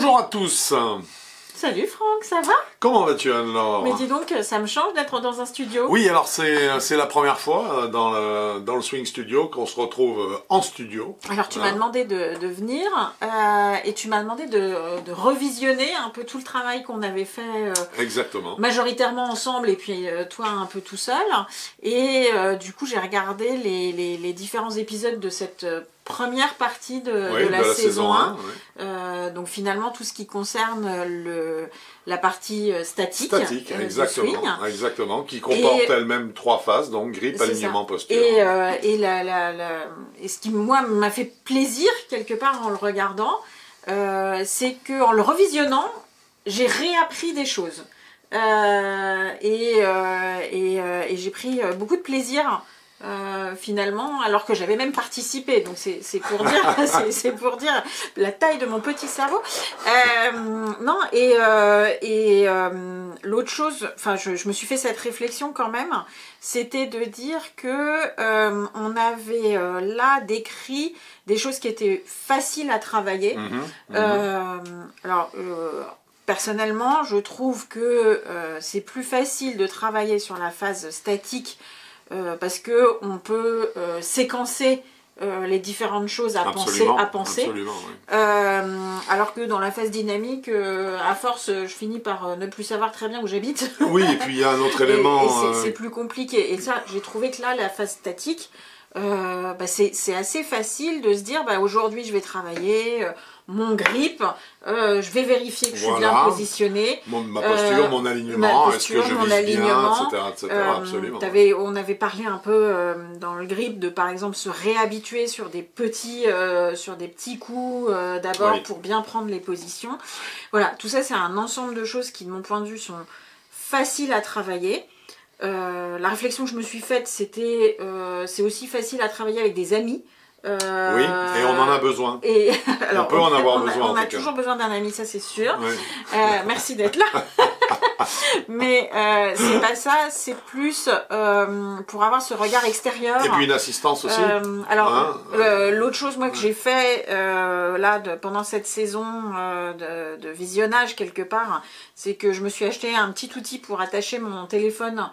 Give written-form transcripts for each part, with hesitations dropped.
Bonjour à tous. Salut Franck, ça va? Comment vas-tu alors? Mais dis donc, ça me change d'être dans un studio. Oui, alors c'est la première fois dans le Swing Studio qu'on se retrouve en studio. Alors tu m'as demandé de venir et tu m'as demandé de revisionner un peu tout le travail qu'on avait fait Exactement. majoritairement ensemble et puis toi un peu tout seul. Et du coup j'ai regardé les différents épisodes de cette première partie de la saison 1. Oui. Donc finalement tout ce qui concerne la partie statique. Statique, exactement, exactement, qui comporte elle-même 3 phases, donc grippe, alignement, posture. Et ce qui moi m'a fait plaisir quelque part en le regardant, c'est qu'en le revisionnant, j'ai réappris des choses. Et j'ai pris beaucoup de plaisir finalement, alors que j'avais même participé, donc c'est pour dire c'est pour dire la taille de mon petit cerveau. Non, l'autre chose, enfin je me suis fait cette réflexion quand même, c'était de dire que on avait là décrit des choses qui étaient faciles à travailler. Alors personnellement, je trouve que c'est plus facile de travailler sur la phase statique parce que on peut séquencer les différentes choses à penser. Absolument, oui. Alors que dans la phase dynamique, à force, je finis par ne plus savoir très bien où j'habite. Oui, et puis il y a un autre élément. Et c'est plus compliqué. Et ça, j'ai trouvé que là, la phase statique, c'est assez facile de se dire, aujourd'hui, je vais travailler mon grip, je vais vérifier que je suis bien positionnée. Ma posture, mon alignement, est-ce que je vise bien, etc. Absolument. On avait parlé un peu dans le grip de, par exemple, se réhabituer sur des petits coups d'abord pour bien prendre les positions. Voilà, tout ça, c'est un ensemble de choses qui, de mon point de vue, sont faciles à travailler. La réflexion que je me suis faite, c'était c'est aussi facile à travailler avec des amis. Oui, et on en a besoin. Alors, on peut en avoir besoin. On a toujours besoin d'un ami, ça c'est sûr. Oui. Merci d'être là. Mais c'est pas ça, c'est plus pour avoir ce regard extérieur. Et puis une assistance aussi. L'autre chose moi que j'ai fait pendant cette saison de visionnage quelque part, c'est que je me suis acheté un petit outil pour attacher mon téléphone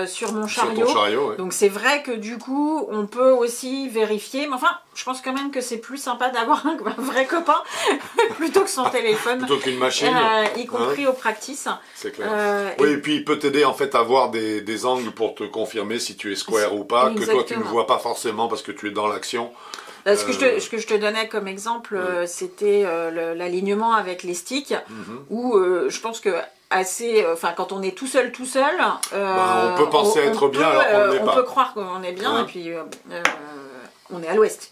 sur mon chariot. Sur ton chariot, oui. Donc c'est vrai que du coup on peut aussi vérifier, mais enfin je pense quand même que c'est plus sympa d'avoir un vrai copain plutôt que son téléphone, plutôt qu'une machine, y compris au practice. C'est clair. Oui, et puis il peut t'aider en fait à voir des angles pour te confirmer si tu es square ou pas, que toi tu ne vois pas forcément parce que tu es dans l'action. Ce que je te donnais comme exemple, c'était l'alignement avec les sticks, où je pense que quand on est tout seul, on peut penser être bien alors qu'on ne l'est pas. On peut croire qu'on est bien et puis on est à l'ouest.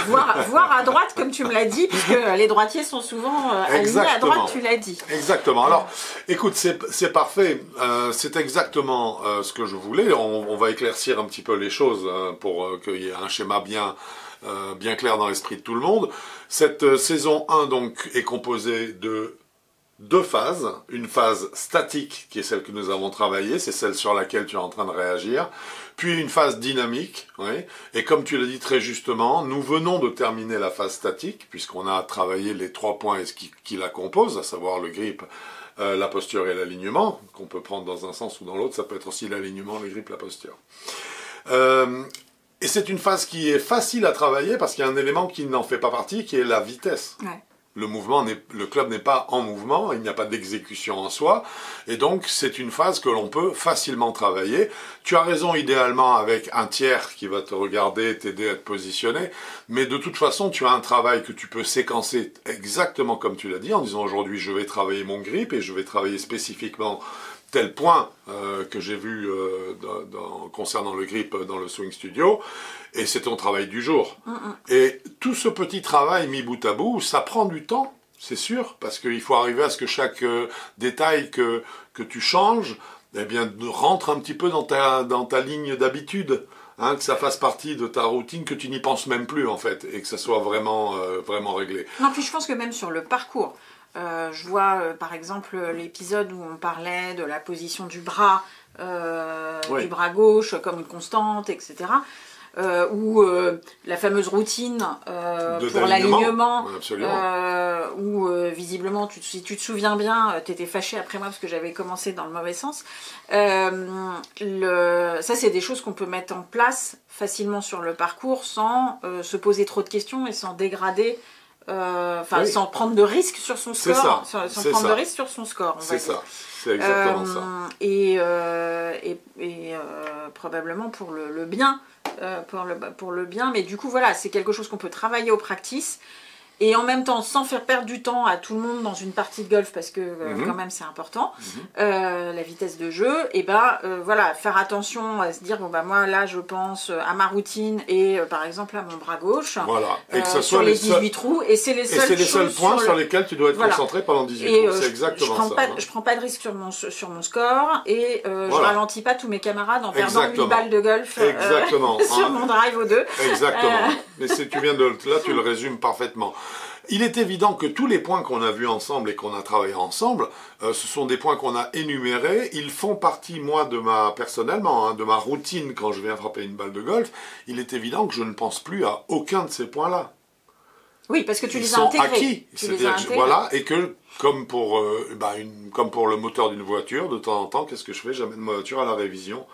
Voir à droite comme tu me l'as dit, puisque les droitiers sont souvent alignés à droite, tu l'as dit. Exactement. Alors, écoute, c'est parfait. C'est exactement ce que je voulais. On va éclaircir un petit peu les choses pour qu'il y ait un schéma bien clair dans l'esprit de tout le monde. Cette saison 1 donc est composée de 2 phases, une phase statique qui est celle que nous avons travaillée, c'est celle sur laquelle tu es en train de réagir, puis une phase dynamique, et comme tu l'as dit très justement, nous venons de terminer la phase statique, puisqu'on a travaillé les 3 points qui la composent, à savoir le grip, la posture et l'alignement, qu'on peut prendre dans un sens ou dans l'autre, ça peut être aussi l'alignement, le grip, la posture. Et c'est une phase qui est facile à travailler parce qu'il y a un élément qui n'en fait pas partie, qui est la vitesse. Ouais. Le club n'est pas en mouvement, il n'y a pas d'exécution en soi, et donc c'est une phase que l'on peut facilement travailler. Tu as raison, idéalement avec un tiers qui va te regarder, t'aider à te positionner, mais de toute façon tu as un travail que tu peux séquencer exactement comme tu l'as dit, en disant aujourd'hui je vais travailler mon grip et je vais travailler spécifiquement tel point que j'ai vu concernant le grip dans le Swing Studio, et c'est ton travail du jour. Et tout ce petit travail mis bout à bout, ça prend du temps, c'est sûr, parce qu'il faut arriver à ce que chaque détail que tu changes, rentre un petit peu dans ta ligne d'habitude. Que ça fasse partie de ta routine, que tu n'y penses même plus en fait, et que ça soit vraiment réglé. Non, puis je pense que même sur le parcours, je vois par exemple l'épisode où on parlait de la position du bras gauche comme une constante, etc. ou la fameuse routine pour l'alignement, où visiblement, si tu te souviens bien, tu étais fâché après moi parce que j'avais commencé dans le mauvais sens. Ça, c'est des choses qu'on peut mettre en place facilement sur le parcours sans se poser trop de questions et sans dégrader, sans prendre de risques sur son score. Sans prendre de risques sur son score. C'est ça. C'est exactement ça. Et probablement pour le bien, pour le bien, mais du coup voilà, c'est quelque chose qu'on peut travailler au practice et en même temps sans faire perdre du temps à tout le monde dans une partie de golf parce que quand même c'est important, la vitesse de jeu, et voilà, faire attention à se dire bon bah moi là je pense à ma routine et par exemple à mon bras gauche, voilà, et que ça sur les 18 trous, et c'est les seuls points sur lesquels tu dois être concentré pendant 18 trous, c'est exactement ça. Je prends pas de risque sur mon score et je ralentis pas tous mes camarades en perdant 8 balles de golf sur mon drive au 2. Exactement, mais tu viens là tu le résumes parfaitement. Il est évident que tous les points qu'on a vus ensemble et qu'on a travaillé ensemble, ce sont des points qu'on a énumérés. Ils font partie, moi, personnellement, de ma routine quand je viens frapper une balle de golf. Il est évident que je ne pense plus à aucun de ces points-là. Oui, parce que tu les as intégrés. Acquis. C'est-à-dire que voilà, et que comme pour le moteur d'une voiture, de temps en temps, qu'est-ce que je fais? J'amène ma voiture à la révision.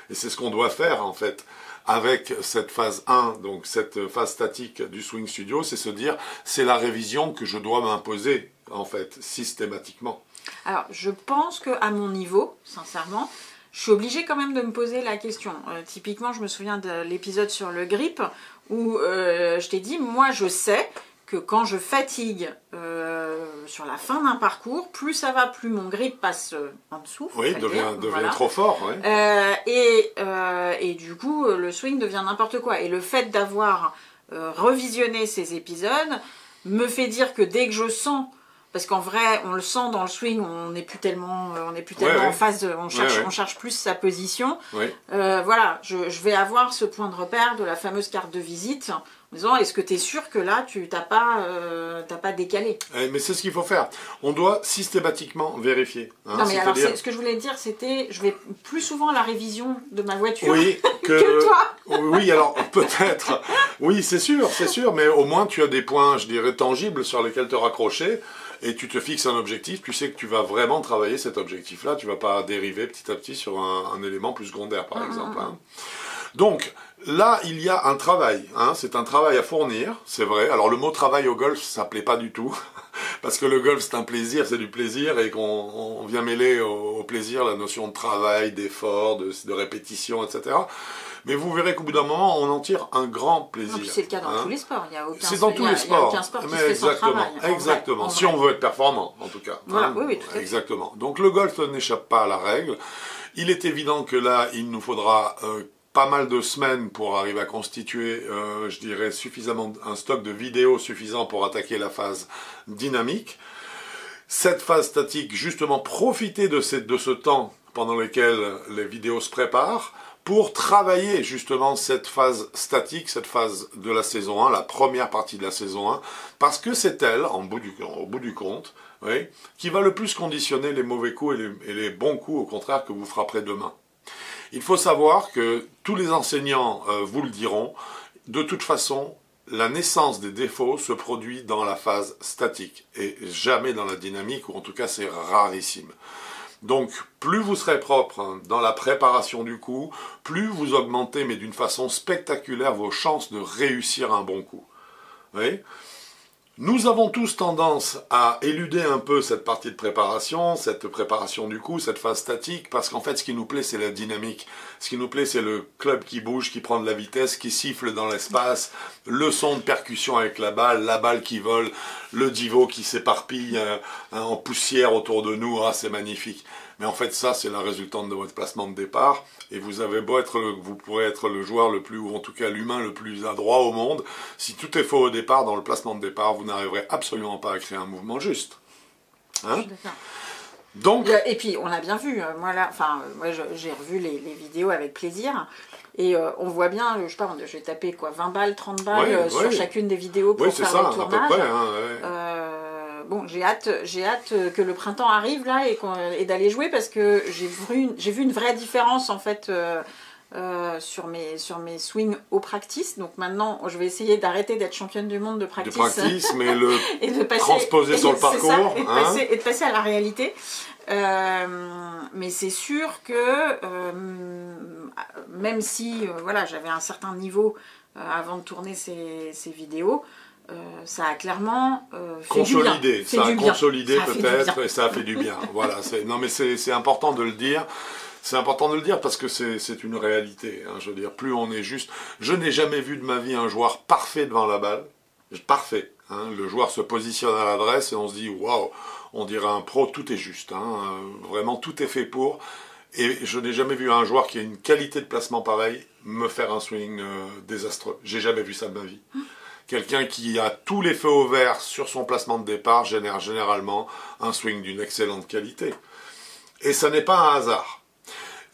Et c'est ce qu'on doit faire, en fait, avec cette phase 1, donc cette phase statique du Swing Studio, c'est se dire, c'est la révision que je dois m'imposer, en fait, systématiquement. Alors, je pense qu'à mon niveau, sincèrement, je suis obligée quand même de me poser la question. Typiquement, je me souviens de l'épisode sur le grip, où je t'ai dit, moi je sais que quand je fatigue sur la fin d'un parcours, plus ça va, plus mon grip passe en dessous. Oui, devient trop fort. Oui. Et du coup, le swing devient n'importe quoi. Et le fait d'avoir revisionné ces épisodes me fait dire que dès que je sens, parce qu'en vrai, on le sent dans le swing, on n'est plus tellement en phase, on cherche plus sa position. Voilà, je vais avoir ce point de repère de la fameuse carte de visite. En disant, est-ce que tu es sûr que là, tu n'as pas décalé? Mais c'est ce qu'il faut faire. On doit systématiquement vérifier. Non, mais alors, ce que je voulais dire, c'était, je vais plus souvent à la révision de ma voiture que toi. Oui, alors, peut-être. Oui, c'est sûr, mais au moins, tu as des points, je dirais, tangibles sur lesquels te raccrocher. Et tu te fixes un objectif, tu sais que tu vas vraiment travailler cet objectif-là. Tu ne vas pas dériver petit à petit sur un élément plus secondaire, par exemple. Hein. Donc, là, il y a un travail, c'est un travail à fournir, c'est vrai. Alors le mot travail au golf, ça ne plaît pas du tout, parce que le golf c'est un plaisir, c'est du plaisir, et qu'on vient mêler au plaisir la notion de travail, d'effort, de répétition, etc. Mais vous verrez qu'au bout d'un moment, on en tire un grand plaisir. Non, c'est le cas dans tous les sports, il y a aucun c'est dans tous les sports. Il y a aucun sport qui se fait sans travail. Exactement, si on veut être performant, en tout cas. Voilà, oui, tout à fait. Exactement. Donc le golf n'échappe pas à la règle. Il est évident que là, il nous faudra pas mal de semaines pour arriver à constituer, je dirais, suffisamment un stock de vidéos suffisant pour attaquer la phase dynamique. Cette phase statique, justement, profiter de ce temps pendant lequel les vidéos se préparent pour travailler justement cette phase statique, cette phase de la saison 1, la première partie de la saison 1, parce que c'est elle, au bout du compte, qui va le plus conditionner les mauvais coups et les bons coups, au contraire, que vous frapperez demain. Il faut savoir que tous les enseignants vous le diront, de toute façon, la naissance des défauts se produit dans la phase statique et jamais dans la dynamique, ou en tout cas c'est rarissime. Donc plus vous serez propre dans la préparation du coup, plus vous augmentez, mais d'une façon spectaculaire, vos chances de réussir un bon coup. Oui. Nous avons tous tendance à éluder un peu cette partie de préparation, cette préparation du coup, cette phase statique, parce qu'en fait, ce qui nous plaît, c'est la dynamique. Ce qui nous plaît, c'est le club qui bouge, qui prend de la vitesse, qui siffle dans l'espace, le son de percussion avec la balle qui vole, le divot qui s'éparpille en poussière autour de nous. Ah, c'est magnifique. Mais en fait, ça, c'est la résultante de votre placement de départ. Et vous pourrez être le joueur le plus, ou en tout cas l'humain le plus adroit au monde. Si tout est faux au départ, dans le placement de départ, vous n'arriverez absolument pas à créer un mouvement juste. Hein? Donc, et puis, on l'a bien vu. Moi, j'ai revu les vidéos avec plaisir. Et on voit bien, je sais pas, je vais taper quoi, 20 balles, 30 balles sur chacune des vidéos pour faire les tournages. Bon, j'ai hâte que le printemps arrive là et d'aller jouer parce que j'ai vu une vraie différence en fait sur mes swings au practice. Donc maintenant, je vais essayer d'arrêter d'être championne du monde de practice. Mais le et de passer, transposer sur le parcours. Ça, et de passer à la réalité. Mais c'est sûr que même si voilà, j'avais un certain niveau avant de tourner ces vidéos, ça a clairement fait consolidé. Ça a consolidé peut-être et ça a fait du bien. Voilà, non mais c'est important de le dire. C'est important de le dire parce que c'est une réalité. Hein, je veux dire, plus on est juste... Je n'ai jamais vu de ma vie un joueur parfait devant la balle. Parfait. Hein, le joueur se positionne à l'adresse et on se dit, waouh, on dirait un pro, tout est juste. Hein, vraiment, tout est fait pour. Et je n'ai jamais vu un joueur qui a une qualité de placement pareille me faire un swing désastreux. J'ai jamais vu ça de ma vie. Quelqu'un qui a tous les feux au vert sur son placement de départ génère généralement un swing d'une excellente qualité. Et ça n'est pas un hasard.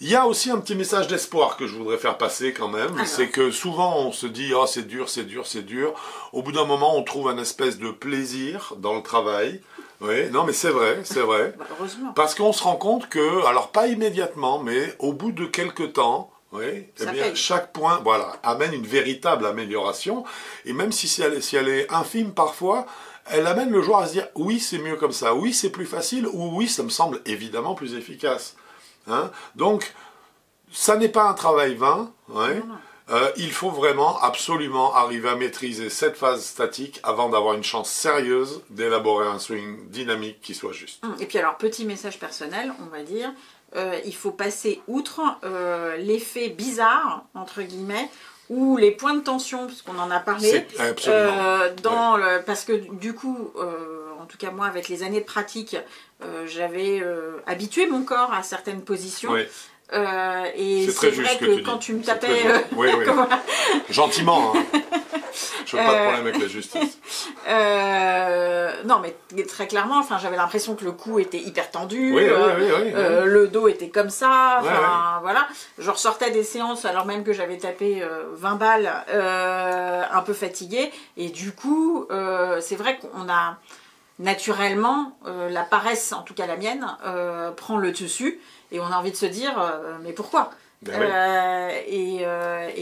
Il y a aussi un petit message d'espoir que je voudrais faire passer quand même. C'est que souvent on se dit « Oh, c'est dur, c'est dur, c'est dur ». Au bout d'un moment, on trouve un espèce de plaisir dans le travail. Oui, non mais c'est vrai, c'est vrai. Heureusement. Parce qu'on se rend compte que, alors pas immédiatement, mais au bout de quelques temps, oui, eh bien, chaque point amène une véritable amélioration. Et même si elle est infime parfois, elle amène le joueur à se dire « Oui, c'est mieux comme ça. Oui, c'est plus facile. » Ou « Oui, ça me semble évidemment plus efficace. » Hein? Donc, ça n'est pas un travail vain. Ouais. Il faut vraiment, absolument arriver à maîtriser cette phase statique avant d'avoir une chance sérieuse d'élaborer un swing dynamique qui soit juste. Et puis alors, petit message personnel, on va dire, il faut passer outre l'effet bizarre, entre guillemets, ou les points de tension, parce qu'on en a parlé, parce que du coup, en tout cas moi, avec les années de pratique, j'avais habitué mon corps à certaines positions. Oui. Et c'est vrai que quand tu me tapais... Oui, oui. Gentiment, hein. Je n'ai pas de problème avec la justice. Non, mais très clairement, j'avais l'impression que le cou était hyper tendu, oui. le dos était comme ça, voilà. Je ressortais des séances alors même que j'avais tapé 20 balles, un peu fatiguée, et du coup, c'est vrai qu'on a naturellement, la paresse, en tout cas la mienne, prend le dessus, et on a envie de se dire, mais pourquoi ? Et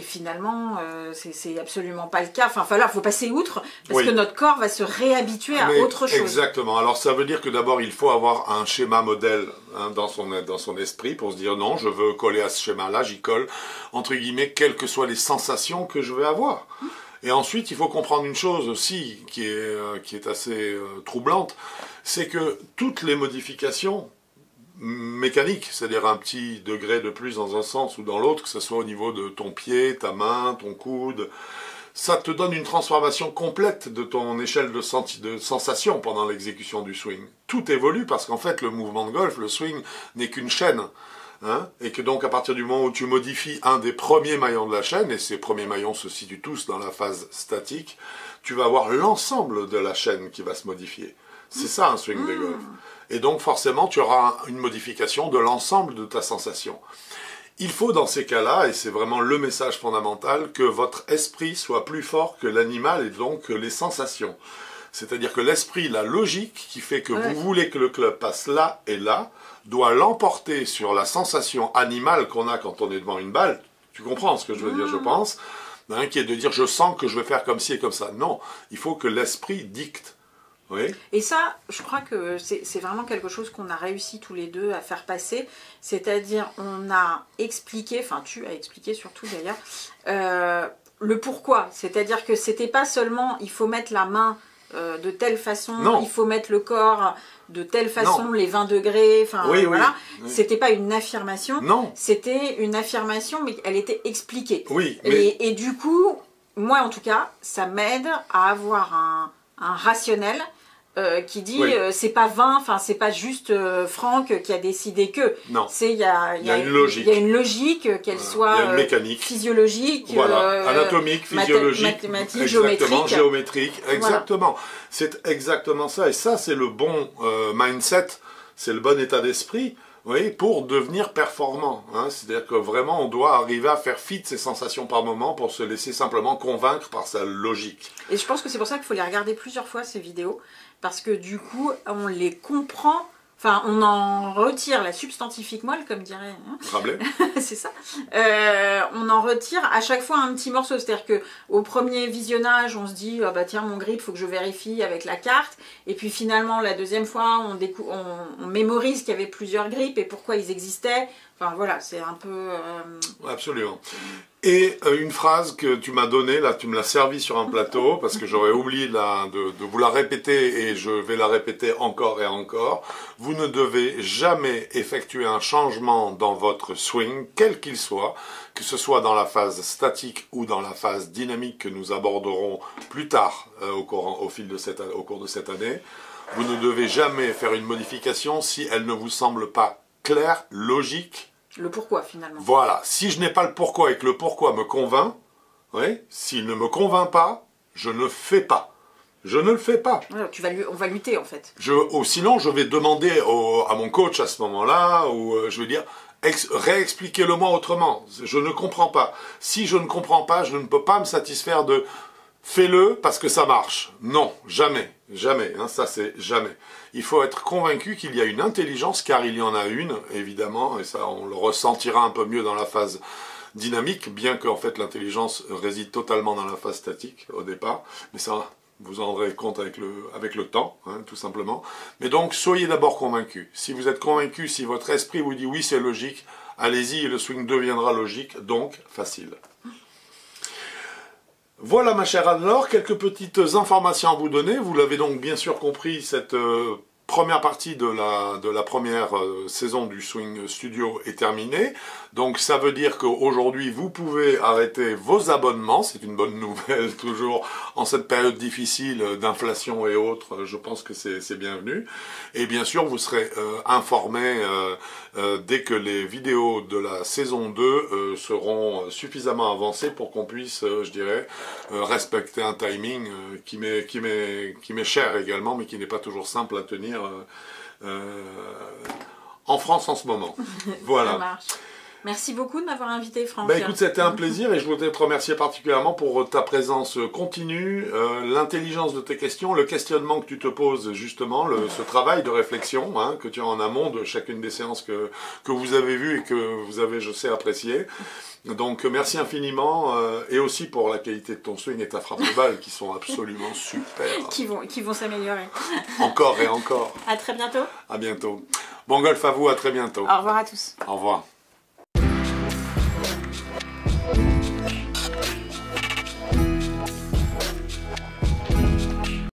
finalement, c'est absolument pas le cas. Il faut passer outre parce que notre corps va se réhabituer à autre chose. Exactement. Alors ça veut dire que d'abord il faut avoir un schéma modèle dans son esprit pour se dire non, je veux coller à ce schéma-là, j'y colle entre guillemets, quelles que soient les sensations que je vais avoir. Et ensuite, il faut comprendre une chose aussi qui est assez troublante, c'est que toutes les modifications mécanique, c'est-à-dire un petit degré de plus dans un sens ou dans l'autre, que ce soit au niveau de ton pied, ta main, ton coude, ça te donne une transformation complète de ton échelle de sensation pendant l'exécution du swing. Tout évolue parce qu'en fait, le mouvement de golf, le swing, n'est qu'une chaîne. Hein, et que donc à partir du moment où tu modifies un des premiers maillons de la chaîne, et ces premiers maillons se situent tous dans la phase statique, tu vas avoir l'ensemble de la chaîne qui va se modifier. C'est ça un swing de golf. Et donc forcément tu auras une modification de l'ensemble de ta sensation. Il faut dans ces cas-là, et c'est vraiment le message fondamental, que votre esprit soit plus fort que l'animal et donc que les sensations. C'est-à-dire que l'esprit, la logique qui fait que vous voulez que le club passe là et là, doit l'emporter sur la sensation animale qu'on a quand on est devant une balle. Tu comprends ce que je veux dire, je pense, hein, qui est de dire je sens que je vais faire comme ci et comme ça. Non, il faut que l'esprit dicte. Oui. Et ça, je crois que c'est vraiment quelque chose qu'on a réussi tous les deux à faire passer. C'est-à-dire, on a expliqué, tu as expliqué surtout d'ailleurs, le pourquoi. C'est-à-dire que c'était pas seulement il faut mettre la main de telle façon, il faut mettre le corps de telle façon, les 20 degrés, voilà. Oui. C'était pas une affirmation, c'était une affirmation, mais elle était expliquée. Oui, mais... et du coup, moi en tout cas, ça m'aide à avoir un rationnel qui dit c'est pas 20, c'est pas juste Franck qui a décidé que. Non. Il y a une logique. Il y a une logique, qu'elle soit physiologique, anatomique, physiologique, mathématique, géométrique. Exactement. Voilà. C'est exactement ça. Et ça, c'est le bon mindset, c'est le bon état d'esprit. Oui, pour devenir performant. Hein. C'est-à-dire que vraiment, on doit arriver à faire fi de ses sensations par moment pour se laisser simplement convaincre par sa logique. Et je pense que c'est pour ça qu'il faut les regarder plusieurs fois, ces vidéos, parce que du coup, on les comprend. Enfin, on en retire la substantifique moelle, comme dirait... Rabelais. C'est ça. On en retire à chaque fois un petit morceau. C'est-à-dire qu'au premier visionnage, on se dit ah bah tiens, mon grip, il faut que je vérifie avec la carte. Et puis finalement, la deuxième fois, on mémorise qu'il y avait plusieurs grips et pourquoi ils existaient. Enfin voilà, c'est un peu... Absolument. Et une phrase que tu m'as donnée, là tu me l'as servi sur un plateau, parce que j'aurais oublié de vous la répéter et je vais la répéter encore et encore. Vous ne devez jamais effectuer un changement dans votre swing, quel qu'il soit, que ce soit dans la phase statique ou dans la phase dynamique que nous aborderons plus tard au cours de cette année. Vous ne devez jamais faire une modification si elle ne vous semble pas claire, logique. Le pourquoi, finalement. Voilà. Si je n'ai pas le pourquoi et que le pourquoi me convainc, oui, s'il ne me convainc pas, je ne fais pas. Je ne le fais pas. Alors, on va lutter, en fait. Sinon, je vais demander à mon coach à ce moment-là, ou je vais dire, réexpliquez-le-moi autrement. Je ne comprends pas. Si je ne comprends pas, je ne peux pas me satisfaire de... Fais-le parce que ça marche. Non, jamais, jamais, hein, ça c'est jamais. Il faut être convaincu qu'il y a une intelligence, car il y en a une, évidemment, et ça on le ressentira un peu mieux dans la phase dynamique, bien qu'en fait l'intelligence réside totalement dans la phase statique au départ, mais ça vous en rendrez compte avec le temps, hein, tout simplement. Mais donc soyez d'abord convaincu. Si vous êtes convaincu, si votre esprit vous dit oui c'est logique, allez-y et le swing deviendra logique, donc facile. Voilà ma chère Anne-Laure, quelques petites informations à vous donner. Vous l'avez donc bien sûr compris, cette première partie de la première saison du Swing Studio est terminée. Donc ça veut dire qu'aujourd'hui vous pouvez arrêter vos abonnements. C'est une bonne nouvelle toujours en cette période difficile d'inflation et autres. Je pense que c'est bienvenu. Et bien sûr vous serez informés dès que les vidéos de la saison 2 seront suffisamment avancées pour qu'on puisse, je dirais, respecter un timing qui m'est cher également, mais qui n'est pas toujours simple à tenir en France en ce moment. Voilà. Ça marche. Merci beaucoup de m'avoir invité, Franck. Bah écoute, c'était un plaisir et je voudrais te remercier particulièrement pour ta présence continue, l'intelligence de tes questions, le questionnement que tu te poses justement, ce travail de réflexion hein, que tu as en amont de chacune des séances que vous avez vues et que vous avez, je sais, appréciées. Donc merci infiniment et aussi pour la qualité de ton swing et ta frappe de balle qui sont absolument super. Qui vont s'améliorer. Encore et encore. À très bientôt. À bientôt. Bon golf à vous, à très bientôt. Au revoir à tous. Au revoir.